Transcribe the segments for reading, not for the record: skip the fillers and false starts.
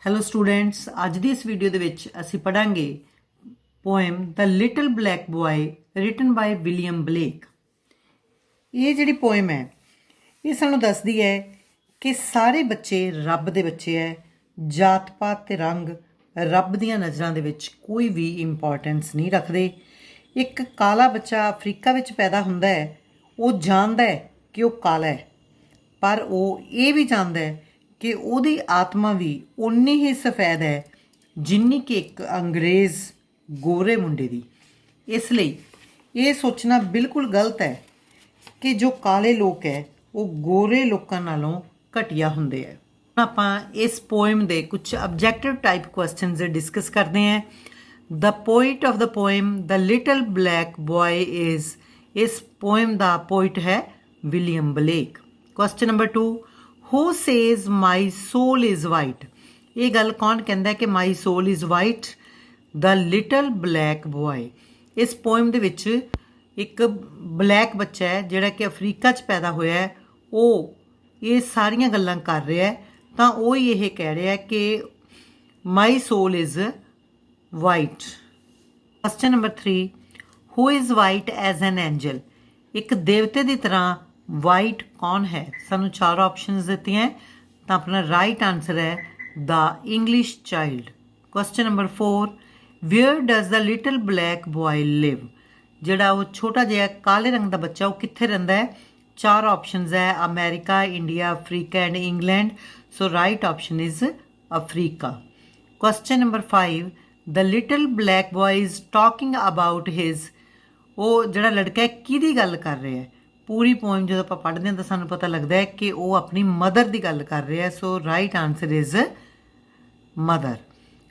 Hello students, ਅੱਜ ਦੀ ਇਸ video ਦੇ ਵਿੱਚ ਅਸੀਂ ਪੜਾਂਗੇ poem the little black boy written by William Blake. ਇਹ ਜਿਹੜੀ ਪੋਇਮ ਹੈ ਇਹ ਸਾਨੂੰ ਦੱਸਦੀ ਹੈ ਕਿ ਸਾਰੇ ਬੱਚੇ ਰੱਬ ਦੇ ਬੱਚੇ ਹੈ। ਜਾਤ ਪਾਤ ਤੇ ਰੰਗ ਰੱਬ ਦੀਆਂ ਨਜ਼ਰਾਂ ਦੇ ਵਿੱਚ ਕੋਈ ਵੀ ਇੰਪੋਰਟੈਂਸ ਨਹੀਂ ਰੱਖਦੇ। ਇੱਕ ਕਾਲਾ ਬੱਚਾ ਅਫਰੀਕਾ ਵਿੱਚ ਪੈਦਾ ਹੁੰਦਾ ਹੈ, ਉਹ ਜਾਣਦਾ ਹੈ ਕਿ ਉਹ ਕਾਲਾ ਹੈ, ਪਰ ਉਹ ਇਹ ਵੀ ਜਾਣਦਾ ਹੈ ਕਿ ਉਹਦੀ ਆਤਮਾ ਵੀ ਉਨੀ ਹੀ ਸਫੈਦ ਹੈ ਜਿੰਨੀ ਕਿ ਇੱਕ ਅੰਗਰੇਜ਼ ਗੋਰੇ ਮੁੰਡੇ ਦੀ। ਇਸ ਲਈ ਇਹ ਸੋਚਣਾ ਬਿਲਕੁਲ ਗਲਤ ਹੈ ਕਿ ਜੋ ਕਾਲੇ ਲੋਕ ਹੈ ਉਹ ਗੋਰੇ ਲੋਕਾਂ ਨਾਲੋਂ ਘਟੀਆ ਹੁੰਦੇ ਹੈ। ਆਪਾਂ ਇਸ ਪੋਇਮ ਦੇ ਕੁਝ ਆਬਜੈਕਟਿਵ ਟਾਈਪ ਕੁਐਸਚਨਸ ਡਿਸਕਸ ਕਰਦੇ ਹਾਂ। The poet of the poem the little black boy is, ਇਸ ਪੋਇਮ ਦਾ ਪੋਇਟ ਹੈ William Blake. Question number 2, who says my soul is white? ਇਹ ਗੱਲ ਕੌਣ ਕਹਿੰਦਾ ਕਿ my soul is white? the little black boy। ਇਸ ਪੋਇਮ ਦੇ ਵਿੱਚ ਇੱਕ ਬਲੈਕ ਬੱਚਾ ਹੈ ਜਿਹੜਾ ਕਿ ਅਫਰੀਕਾ 'ਚ ਪੈਦਾ ਹੋਇਆ ਹੈ, ਉਹ ਇਹ ਸਾਰੀਆਂ ਗੱਲਾਂ ਕਰ ਰਿਹਾ ਹੈ, ਤਾਂ ਉਹ ਹੀ ਇਹ ਕਹਿ ਰਿਹਾ ਕਿ my soul is white। Question number 3, who is white as an angel? ਇੱਕ ਦੇਵਤੇ ਦੀ ਤਰ੍ਹਾਂ ਵਾਈਟ ਕੌਣ ਹੈ? ਸਾਨੂੰ 4 ਆਪਸ਼ਨਸ ਦਿੱਤੀਆਂ, ਤਾਂ ਆਪਣਾ ਰਾਈਟ ਆਨਸਰ ਹੈ the English child. Question number 4, where does the little black boy live? ਜਿਹੜਾ ਉਹ ਛੋਟਾ ਜਿਹਾ ਕਾਲੇ ਰੰਗ ਦਾ ਬੱਚਾ ਉਹ ਕਿੱਥੇ ਰਹਿੰਦਾ ਹੈ? 4 ਆਪਸ਼ਨਸ ਹੈ, America, India, Africa and England. So right option is Africa. Question number 5, the little black boy is talking about his, ਉਹ ਜਿਹੜਾ ਲੜਕਾ ਹੈ ਕਿਹਦੀ ਗੱਲ ਕਰ ਰਿਹਾ ਹੈ? ਪੂਰੀ ਪੋਇਮ ਜਦੋਂ ਆਪਾਂ ਪੜ੍ਹਦੇ ਹਾਂ ਤਾਂ ਸਾਨੂੰ ਪਤਾ ਲੱਗਦਾ ਹੈ ਕਿ ਉਹ ਆਪਣੀ ਮਦਰ ਦੀ ਗੱਲ ਕਰ ਰਿਹਾ ਹੈ। So right answer is mother.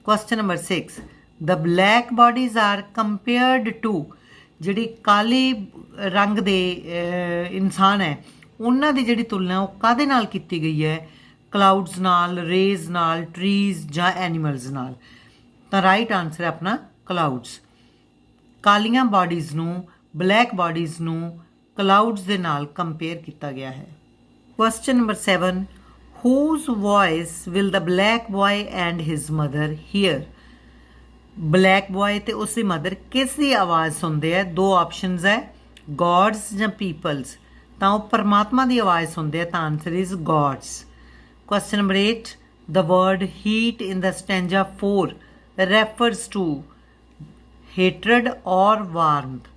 Question number 6, the black bodies are compared to, ਜਿਹੜੀ ਕਾਲੀ ਰੰਗ ਦੇ ਇਨਸਾਨ ਹੈ ਉਹਨਾਂ ਦੀ ਜਿਹੜੀ ਤੁਲਨਾ ਉਹ ਕਾਹਦੇ ਨਾਲ ਕੀਤੀ ਗਈ ਹੈ? ਕਲਾਊਡਸ ਨਾਲ, ਰੇਜ਼ ਨਾਲ, ਟਰੀਜ਼ ਜਾਂ ਐਨੀਮਲਸ ਨਾਲ। ਤਾਂ ਰਾਈਟ ਆਨਸਰ ਹੈ ਆਪਣਾ ਕਲਾਊਡਸ। ਕਾਲੀਆਂ ਬਾਡੀਜ਼ ਨੂੰ, ਬਲੈਕ ਬਾਡੀਜ਼ ਨੂੰ ਕਲਾਊਡਸ ਦੇ ਨਾਲ ਕੰਪੇਅਰ ਕੀਤਾ ਗਿਆ ਹੈ। Question number 7, whose voice will the black boy and his mother hear? Black boy ਤੇ ਉਸ ਦੀ ਮਦਰ ਕਿਸ ਦੀ ਆਵਾਜ਼ ਸੁਣਦੇ ਹੈ? 2 ਆਪਸ਼ਨਸ ਹੈ, ਗॉड्स ਜਾਂ ਪੀਪਲਸ। ਤਾਂ ਉਹ ਪਰਮਾਤਮਾ ਦੀ ਆਵਾਜ਼ ਸੁਣਦੇ ਆ, ਤਾਂ answer is God's. Question number 8, the word heat in the stanza 4 refers to hatred or warmth?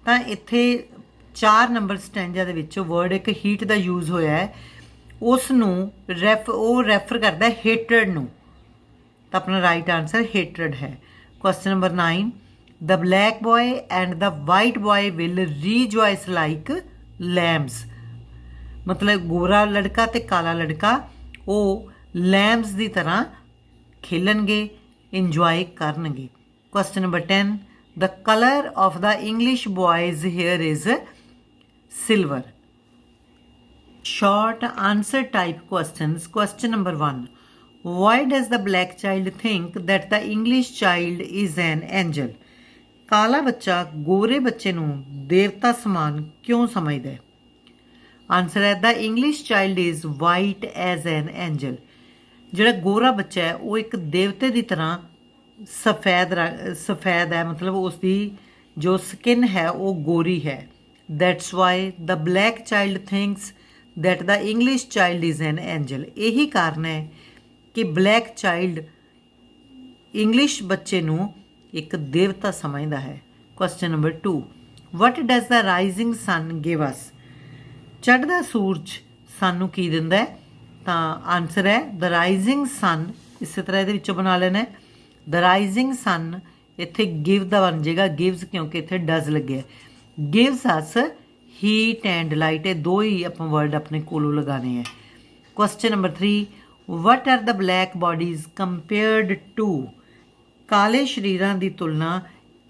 ਤਾਂ ਇੱਥੇ 4 ਨੰਬਰ ਸਟੈਂਜਾ ਦੇ ਵਿੱਚ ਵਰਡ ਇੱਕ ਹੀਟ ਦਾ ਯੂਜ਼ ਹੋਇਆ ਹੈ, ਉਸ ਨੂੰ ਉਹ ਰੈਫਰ ਕਰਦਾ ਹੈ ਹੇਟਰਡ ਨੂੰ, ਤਾਂ ਆਪਣਾ ਰਾਈਟ ਆਨਸਰ ਹੇਟਰਡ ਹੈ। Question number 9, the black boy and the white boy will rejoice like lambs? ਮਤਲਬ ਗੋਰਾ ਲੜਕਾ ਤੇ ਕਾਲਾ ਲੜਕਾ ਉਹ ਲੈਮਸ ਦੀ ਤਰ੍ਹਾਂ ਖੇਲਣਗੇ, ਇੰਜੋਏ ਕਰਨਗੇ। Question number 10, the colour of the English ਬॉयਜ਼ hair is silver। Short answer type questions. Question number 1, why does the black child think that the English child is an angel? ਕਾਲਾ ਬੱਚਾ ਗੋਰੇ ਬੱਚੇ ਨੂੰ ਦੇਵਤਾ ਸਮਾਨ ਕਿਉਂ ਸਮਝਦਾ ਹੈ? ਆਨਸਰ ਹੈ the English child is white as an angel. ਜਿਹੜਾ ਗੋਰਾ ਬੱਚਾ ਹੈ ਉਹ ਇੱਕ ਦੇਵਤੇ ਦੀ ਤਰ੍ਹਾਂ ਸਫੈਦ ਹੈ, ਮਤਲਬ ਉਸ ਦੀ ਜੋ ਸਕਿਨ ਹੈ ਉਹ ਗੋਰੀ ਹੈ। That's why the black child thinks that the English child is an angel। ਇਹੀ ਕਾਰਨ ਹੈ ਕਿ ਬਲੈਕ ਚਾਈਲਡ ਇੰਗਲਿਸ਼ ਬੱਚੇ ਨੂੰ ਇੱਕ ਦੇਵਤਾ ਸਮਝਦਾ ਹੈ। Question number 2, what does the rising sun give us? ਚੜ੍ਹਦਾ ਸੂਰਜ ਸਾਨੂੰ ਕੀ ਦਿੰਦਾ ਹੈ? ਤਾਂ ਆਨਸਰ ਹੈ the rising sun। ਇਸੇ ਤਰ੍ਹਾਂ ਇਹਦੇ ਵਿੱਚੋਂ ਬਣਾ ਲੈਣਾ ਹੈ the rising sun, ਇੱਥੇ give ਦਾ ਬਣ ਜਾਏਗਾ gives, ਕਿਉਂਕਿ ਇੱਥੇ does ਲੱਗਿਆ। gives us heat and light, ਇਹ 2 ਹੀ ਆਪਾਂ ਵਰਡ ਆਪਣੇ ਕੋਲੋਂ ਲਗਾਣੇ ਹੈ। Question number 3, what are the black bodies compared to? ਕਾਲੇ ਸਰੀਰਾਂ ਦੀ ਤੁਲਨਾ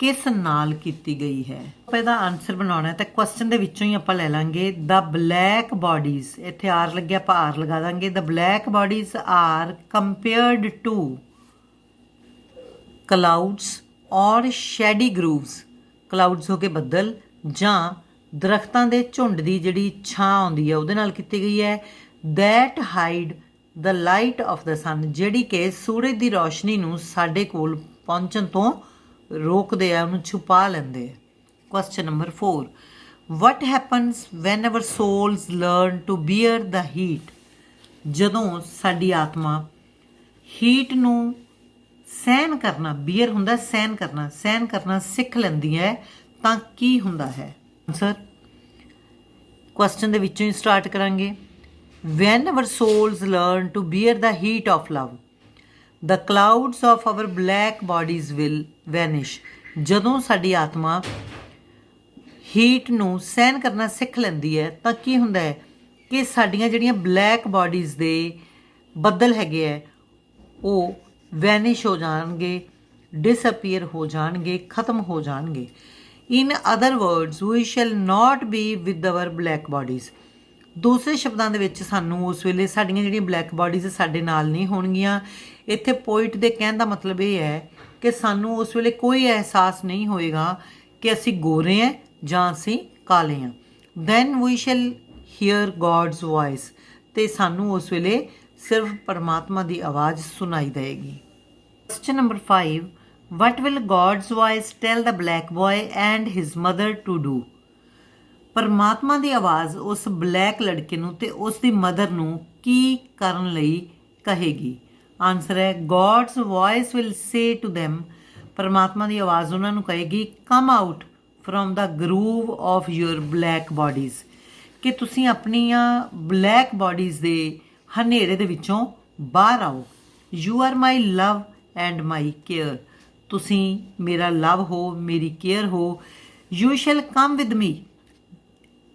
ਕਿਸ ਨਾਲ ਕੀਤੀ ਗਈ ਹੈ? ਆਪਾਂ ਇਹਦਾ ਆਨਸਰ ਬਣਾਉਣਾ ਹੈ ਤਾਂ ਕੁਐਸਚਨ ਦੇ ਵਿੱਚੋਂ ਹੀ ਆਪਾਂ ਲੈ ਲਾਂਗੇ ਦ ਬਲੈਕ ਬਾਡੀਜ਼, ਇੱਥੇ ਆਰ ਲੱਗਿਆ ਆਪਾਂ ਆਰ ਲਗਾ ਦਾਂਗੇ। The black bodies are compared to clouds or shady ਗਰੂਵਸ। ਕਲਾਊਡਸ ਹੋ ਕੇ ਬੱਦਲ ਜਾਂ ਦਰਖਤਾਂ ਦੇ ਝੁੰਡ ਦੀ ਜਿਹੜੀ ਛਾਂ ਆਉਂਦੀ ਹੈ ਉਹਦੇ ਨਾਲ ਕੀਤੀ ਗਈ ਹੈ। That hide the light of the sun, ਜਿਹੜੀ ਕਿ ਸੂਰਜ ਦੀ ਰੋਸ਼ਨੀ ਨੂੰ ਸਾਡੇ ਕੋਲ ਪਹੁੰਚਣ ਤੋਂ ਰੋਕਦੇ ਆ, ਉਹਨੂੰ ਛੁਪਾ ਲੈਂਦੇ ਆ। Question number 4, what happens when our souls learn to bear the heat, ਜਦੋਂ ਸਾਡੀ ਆਤਮਾ ਹੀਟ ਨੂੰ ਸਹਿਣ ਕਰਨਾ, ਬੀਅਰ ਹੁੰਦਾ ਸਹਿਣ ਕਰਨਾ ਸਿੱਖ ਲੈਂਦੀ ਹੈ ਤਾਂ ਕੀ ਹੁੰਦਾ ਹੈ? ਆਨਸਰ ਕੁਐਸਚਨ ਦੇ ਵਿੱਚੋਂ ਹੀ ਸਟਾਰਟ ਕਰਾਂਗੇ। When our souls learn to bear the heat of love, the clouds of our black bodies will vanish, ਜਦੋਂ ਸਾਡੀ ਆਤਮਾ ਹੀਟ ਨੂੰ ਸਹਿਣ ਕਰਨਾ ਸਿੱਖ ਲੈਂਦੀ ਹੈ ਤਾਂ ਕੀ ਹੁੰਦਾ ਹੈ ਕਿ ਸਾਡੀਆਂ ਜਿਹੜੀਆਂ ਬਲੈਕ ਬਾਡੀਜ਼ ਦੇ ਬੱਦਲ ਹੈਗੇ ਹੈ ਉਹ ਵੈਨਿਸ਼ ਹੋ ਜਾਣਗੇ, ਡਿਸਅਪੀਅਰ ਹੋ ਜਾਣਗੇ, ਖਤਮ ਹੋ ਜਾਣਗੇ। In other words we shall not be with our black bodies, ਦੂਸਰੇ ਸ਼ਬਦਾਂ ਦੇ ਵਿੱਚ ਸਾਨੂੰ ਉਸ ਵੇਲੇ ਸਾਡੀਆਂ ਜਿਹੜੀਆਂ ਬਲੈਕ ਬਾਡੀਜ਼ ਸਾਡੇ ਨਾਲ ਨਹੀਂ ਹੋਣਗੀਆਂ। ਇੱਥੇ ਪੋਇਟ ਦੇ ਕਹਿਣ ਦਾ ਮਤਲਬ ਇਹ ਹੈ ਕਿ ਸਾਨੂੰ ਉਸ ਵੇਲੇ ਕੋਈ ਅਹਿਸਾਸ ਨਹੀਂ ਹੋਏਗਾ ਕਿ ਅਸੀਂ ਗੋਰੇ ਹਾਂ ਜਾਂ ਅਸੀਂ ਕਾਲੇ ਹਾਂ। Then we shall hear God's voice, ਅਤੇ ਸਾਨੂੰ ਉਸ ਵੇਲੇ ਸਿਰਫ ਪਰਮਾਤਮਾ ਦੀ ਆਵਾਜ਼ ਸੁਣਾਈ ਦੇਵੇਗੀ। Question number 5, what will God's voice tell the black boy and his mother to do, ਪਰਮਾਤਮਾ ਦੀ ਆਵਾਜ਼ ਉਸ ਬਲੈਕ ਲੜਕੇ ਨੂੰ ਤੇ ਉਸ ਦੀ ਮਦਰ ਨੂੰ ਕੀ ਕਰਨ ਲਈ ਕਹੇਗੀ? ਆਨਸਰ ਹੈ God's voice will say to them, ਪਰਮਾਤਮਾ ਦੀ ਆਵਾਜ਼ ਉਹਨਾਂ ਨੂੰ ਕਹੇਗੀ come out from the grove of your black bodies, ਕਿ ਤੁਸੀਂ ਆਪਣੀਆਂ ਬਲੈਕ ਬਾਡੀਜ਼ ਦੇ ਹਨੇਰੇ ਦੇ ਵਿੱਚੋਂ ਬਾਹਰ ਆਓ। You are my love and my care, ਤੁਸੀਂ ਮੇਰਾ ਲਵ ਹੋ, ਮੇਰੀ ਕੇਅਰ ਹੋ। You shall come with me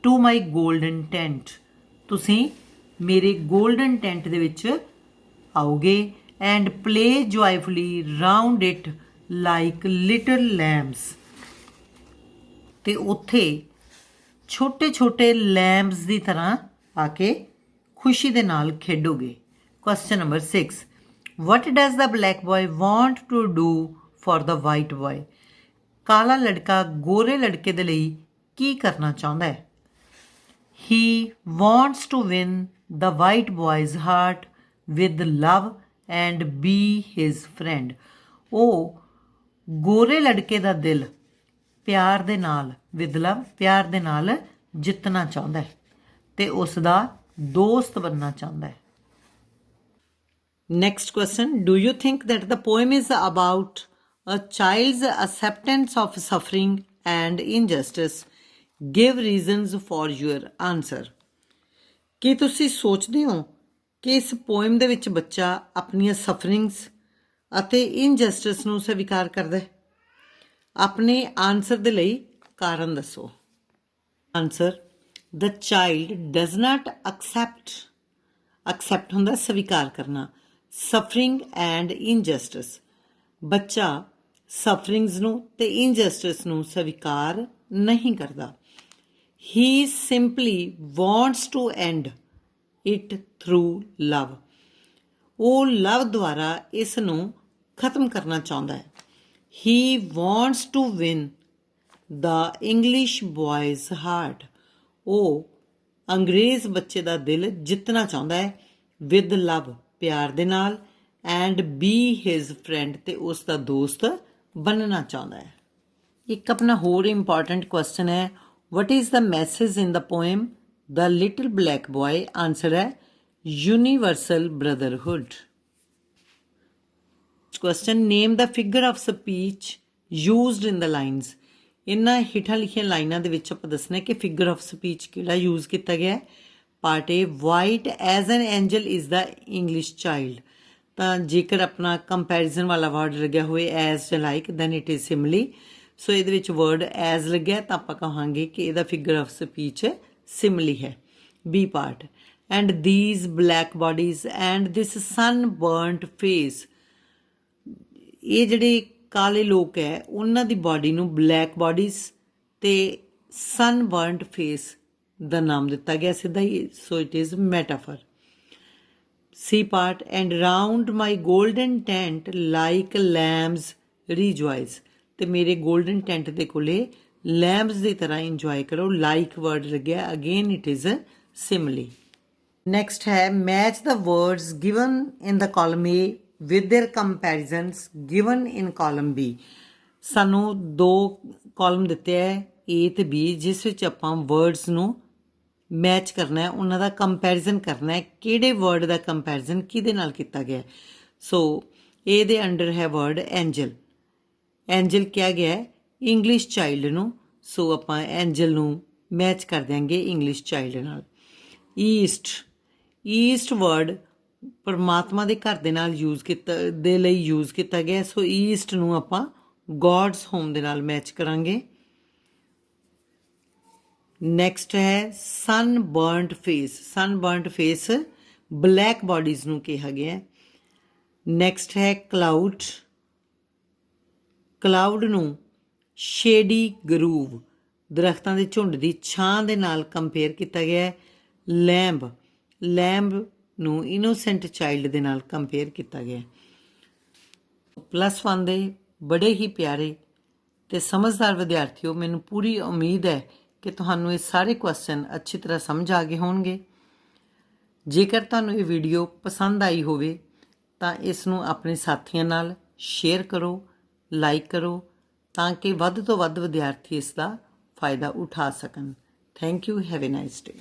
to my golden tent, ਤੁਸੀਂ ਮੇਰੇ ਗੋਲਡਨ ਟੈਂਟ ਦੇ ਵਿੱਚ ਆਓਗੇ। And play joyfully round it like little lambs, ਅਤੇ ਉੱਥੇ ਛੋਟੇ ਛੋਟੇ ਲੈਂਬਸ ਦੀ ਤਰ੍ਹਾਂ ਆ ਕੇ ਖੁਸ਼ੀ ਦੇ ਨਾਲ ਖੇਡੋਗੇ। Question number 6, what does the black boy want to do for the white boy, ਕਾਲਾ ਲੜਕਾ ਗੋਰੇ ਲੜਕੇ ਦੇ ਲਈ ਕੀ ਕਰਨਾ ਚਾਹੁੰਦਾ ਹੈ? He wants to win the white boy's heart with love and be his friend, ਉਹ ਗੋਰੇ ਲੜਕੇ ਦਾ ਦਿਲ ਪਿਆਰ ਦੇ ਨਾਲ, ਵਿਦ ਲਵ ਪਿਆਰ ਦੇ ਨਾਲ ਜਿੱਤਣਾ ਚਾਹੁੰਦਾ ਹੈ ਅਤੇ ਉਸ ਦਾ ਦੋਸਤ ਬਣਨਾ ਚਾਹੁੰਦਾ ਹੈ। Next question, do you think that the poem is about a child's acceptance of suffering and injustice? Give reasons for your answer. ਕੀ ਤੁਸੀਂ ਸੋਚਦੇ ਹੋ ਕਿ ਇਸ ਪੋਇਮ ਦੇ ਵਿੱਚ ਬੱਚਾ ਆਪਣੀਆਂ ਸਫਰਿੰਗਸ ਅਤੇ ਇਨਜਸਟਿਸ ਨੂੰ ਸਵੀਕਾਰ ਕਰਦਾ ਹੈ? ਆਪਣੇ ਆਨਸਰ ਦੇ ਲਈ ਕਾਰਨ ਦੱਸੋ। Answer, the child does not accept ਹੁੰਦਾ ਸਵੀਕਾਰ ਕਰਨਾ, ਸਫਰਿੰਗ ਐਂਡ ਇਨਜਸਟਿਸ, ਬੱਚਾ ਸਫਰਿੰਗਸ ਨੂੰ ਤੇ ਇਨਜਸਟਿਸ ਨੂੰ ਸਵੀਕਾਰ ਨਹੀਂ ਕਰਦਾ। He simply wants to end it through love, ਉਹ ਲਵ ਦੁਆਰਾ ਇਸ ਨੂੰ ਖਤਮ ਕਰਨਾ ਚਾਹੁੰਦਾ ਹੈ। He wants to win the English boy's heart, ਉਹ ਅੰਗਰੇਜ਼ ਬੱਚੇ ਦਾ ਦਿਲ ਜਿੱਤਣਾ ਚਾਹੁੰਦਾ ਹੈ। ਵਿਦ ਲਵ ਪਿਆਰ ਦੇ ਨਾਲ, ਐਂਡ ਬੀ ਹਿਜ਼ ਫਰੈਂਡ, ਤੇ ਉਸ ਦਾ ਦੋਸਤ ਬਣਨਾ ਚਾਹੁੰਦਾ ਹੈ। ਇੱਕ ਆਪਣਾ ਹੋਰ ਇੰਪੋਰਟੈਂਟ ਕੁਐਸਚਨ ਹੈ, what is the message in the poem the little black boy? Answer ਹੈ universal brotherhood. Question, name the figure of speech used in the lines, ਇਹਨਾਂ ਹੇਠਾਂ ਲਿਖੀਆਂ ਲਾਈਨਾਂ ਦੇ ਵਿੱਚ ਆਪਾਂ ਦੱਸਣਾ ਕਿ ਫਿਗਰ ਆਫ ਸਪੀਚ ਕਿਹੜਾ ਯੂਜ਼ ਕੀਤਾ ਗਿਆ ਹੈ। Part A, white as an angel is the English child, ਤਾਂ ਜੇਕਰ ਆਪਣਾ ਕੰਪੈਰੀਜ਼ਨ ਵਾਲਾ ਵਰਡ ਲੱਗਿਆ ਹੋਵੇ ਐਜ਼ ਜਾਂ ਲਾਈਕ, ਦੈਨ ਇਟ ਇਜ਼ ਸਿਮਲੀ। ਸੋ ਇਹਦੇ ਵਿੱਚ ਵਰਡ ਐਜ਼ ਲੱਗਿਆ ਤਾਂ ਆਪਾਂ ਕਹਾਂਗੇ ਕਿ ਇਹਦਾ ਫਿਗਰ ਆਫ ਸਪੀਚ ਸਿਮਲੀ ਹੈ। B part, and these black bodies and this sun burned face, ਇਹ ਜਿਹੜੇ ਕਾਲੇ ਲੋਕ ਹੈ ਉਹਨਾਂ ਦੀ ਬਾਡੀ ਨੂੰ ਬਲੈਕ ਬਾਡੀਜ਼ ਤੇ ਸਨ ਬਰਨਡ ਫੇਸ ਦਾ ਨਾਮ ਦਿੱਤਾ ਗਿਆ ਸਿੱਧਾ ਹੀ, so it is metaphor. C part, and round my golden tent like lambs rejoice, ਤੇ ਮੇਰੇ ਗੋਲਡਨ ਟੈਂਟ ਦੇ ਕੋਲੇ ਲੈਂਬਸ ਦੀ ਤਰ੍ਹਾਂ ਇੰਜੋਏ ਕਰੋ। ਲਾਈਕ ਵਰਡ ਲੱਗਿਆ, again it is simile. Next है match the words given in the column A with their comparisons given in column B. ਸਾਨੂੰ ਦੋ ਕਾਲਮ ਦਿੱਤੇ ਹੈ A ਤੇ B, ਜਿਸ ਵਿੱਚ ਆਪਾਂ ਵਰਡਸ ਨੂੰ ਮੈਚ ਕਰਨਾ ਹੈ, ਉਹਨਾਂ ਦਾ ਕੰਪੈਰੀਜ਼ਨ ਕਰਨਾ ਹੈ, ਕਿਹੜੇ ਵਰਡ ਦਾ ਕੰਪੈਰੀਜ਼ਨ ਕਿਹਦੇ ਨਾਲ ਕੀਤਾ ਗਿਆ। ਸੋ A ਦੇ ਅੰਡਰ ਹੈ ਵਰਡ ਐਂਜਲ। ਐਂਜਲ ਕਿਹਾ ਗਿਆ ਹੈ ਇੰਗਲਿਸ਼ ਚਾਈਲਡ ਨੂੰ, ਸੋ ਆਪਾਂ ਐਂਜਲ ਨੂੰ ਮੈਚ ਕਰ ਦਿਆਂਗੇ ਇੰਗਲਿਸ਼ ਚਾਈਲਡ ਨਾਲ। ਈਸਟ, ਈਸਟ ਵਰਡ ਪਰਮਾਤਮਾ ਦੇ ਘਰ ਦੇ ਨਾਲ ਯੂਜ਼ ਕੀਤਾ ਦੇ ਲਈ ਯੂਜ਼ ਕੀਤਾ ਗਿਆ, ਸੋ ਈਸਟ ਨੂੰ ਆਪਾਂ ਗॉड्स ਹੋਮ ਦੇ ਨਾਲ ਮੈਚ ਕਰਾਂਗੇ। ਨੈਕਸਟ ਹੈ ਸਨ ਬਰਨਡ ਫੇਸ। ਸਨ ਬਰਨਡ ਫੇਸ ਬਲੈਕ ਬਾਡੀਜ਼ ਨੂੰ ਕਿਹਾ ਗਿਆ। ਨੈਕਸਟ ਹੈ ਕਲਾਊਡ। ਕਲਾਊਡ ਨੂੰ ਸ਼ੇਡੀ ਗਰੂਵ, ਦਰਖਤਾਂ ਦੇ ਝੁੰਡ ਦੀ ਛਾਂ ਦੇ ਨਾਲ ਕੰਪੇਅਰ ਕੀਤਾ ਗਿਆ ਹੈ। ਲੈਂਬ, ਲੈਂਬ ਨੂੰ ਇਨੋਸੈਂਟ ਚਾਈਲਡ ਦੇ ਨਾਲ ਕੰਪੇਅਰ ਕੀਤਾ ਗਿਆ। +1 ਦੇ ਬੜੇ ਹੀ ਪਿਆਰੇ ਤੇ ਸਮਝਦਾਰ ਵਿਦਿਆਰਥੀਓ, ਮੈਨੂੰ ਪੂਰੀ ਉਮੀਦ ਹੈ ਕਿ ਤੁਹਾਨੂੰ ਇਹ ਸਾਰੇ ਕੁਐਸਚਨ ਅੱਛੀ ਤਰ੍ਹਾਂ ਸਮਝ ਆ ਗਏ ਹੋਣਗੇ। ਜੇਕਰ ਤੁਹਾਨੂੰ ਇਹ ਵੀਡੀਓ ਪਸੰਦ ਆਈ ਹੋਵੇ ਤਾਂ ਇਸ ਨੂੰ ਆਪਣੇ ਸਾਥੀਆਂ ਨਾਲ ਸ਼ੇਅਰ ਕਰੋ, ਲਾਈਕ ਕਰੋ, ਤਾਂ ਕਿ ਵੱਧ ਤੋਂ ਵੱਧ ਵਿਦਿਆਰਥੀ ਇਸ ਦਾ ਫਾਇਦਾ ਉਠਾ ਸਕਣ। Thank you. Have a nice day.